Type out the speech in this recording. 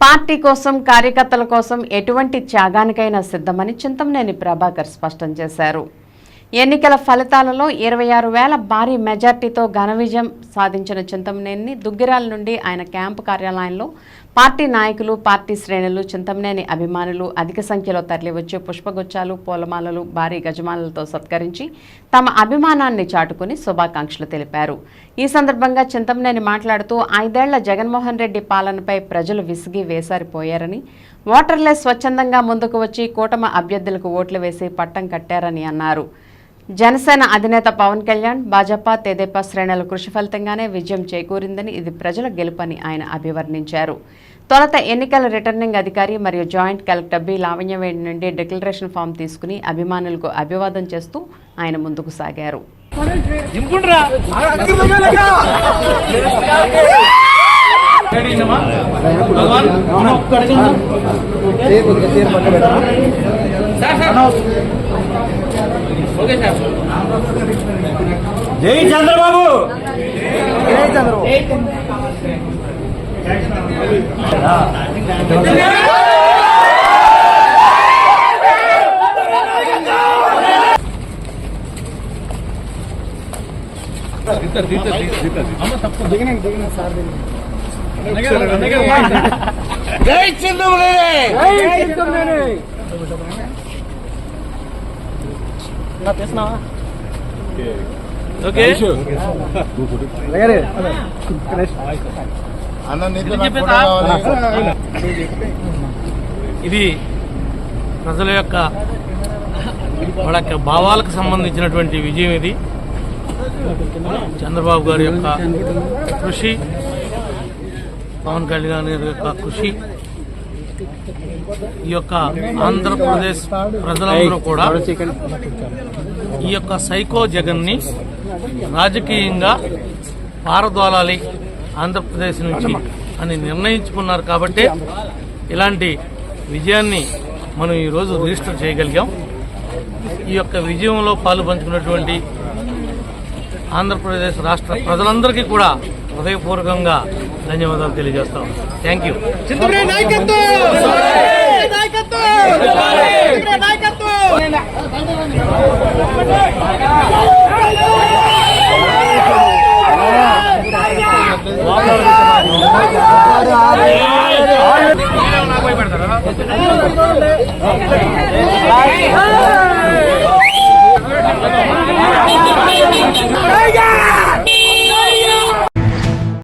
Party కోసం కార్యకర్తల కోసం ఎటువంటి త్యాగానికైనా సిద్ధమని చింతమనేని ప్రభాకర్ స్పష్టం చేశారు. ఎన్నికల ఫలితాలలో 26,000 భారీ మెజార్టీతో ఘన విజయం సాధించిన చింతమనేని దుగ్గిరాల నుండి ఆయన క్యాంపు కార్యాలయంలో పార్టీ నాయకులు, పార్టీ శ్రేణులు, చింతమనేని అభిమానులు అధిక సంఖ్యలో తరలివచ్చి పుష్పగుచ్చాలు, పూలమాలలు, భారీ గజమాలలతో సత్కరించి తమ అభిమానాన్ని చాటుకుని శుభాకాంక్షలు తెలిపారు. ఈ సందర్భంగా చింతమనేని మాట్లాడుతూ 5 ఏళ్ల జగన్మోహన్ రెడ్డి పాలనపై ప్రజలు విసిగి వేసారిపోయారని, ఓటర్లే స్వచ్ఛందంగా ముందుకు వచ్చి కూటమి అభ్యర్థులకు ఓట్లు వేసి పట్టం కట్టారని అన్నారు. జనసేన అధినేత పవన్ కళ్యాణ్, భాజపా, తెదేపా శ్రేణుల కృషి ఫలితంగానే విజయం చేకూరిందని, ఇది ప్రజల గెలుపని ఆయన అభివర్ణించారు. తొలుత ఎన్నికల రిటర్నింగ్ అధికారి మరియు జాయింట్ కలెక్టర్ బి లావణ్యవేణి నుండి డిక్లరేషన్ ఫామ్ తీసుకుని అభిమానులకు అభివాదం చేస్తూ ఆయన ముందుకు సాగారు. జై చంద్రబాబు, జై చంద్రబాబు. జై చంద్రబాబు. ఇది ప్రజల యొక్క వాళ్ళ యొక్క భావాలకు సంబంధించినటువంటి విజయం. ఇది చంద్రబాబు గారి యొక్క కృషి, పవన్ కళ్యాణ్ గారి యొక్క కృషి, ఈ యొక్క ఆంధ్రప్రదేశ్ ప్రజలందరూ కూడా ఈ యొక్క సైకో జగన్ని రాజకీయంగా పారదోలాలి ఆంధ్రప్రదేశ్ నుంచి అని నిర్ణయించుకున్నారు. కాబట్టి ఇలాంటి విజయాన్ని మనం ఈరోజు రిజిస్టర్ చేయగలిగాం. ఈ యొక్క విజయంలో పాలు పంచుకున్నటువంటి ఆంధ్రప్రదేశ్ రాష్ట్ర ప్రజలందరికీ కూడా హృదయపూర్వకంగా ధన్యవాదాలు తెలియజేస్తాం. Thank you. పెడతారా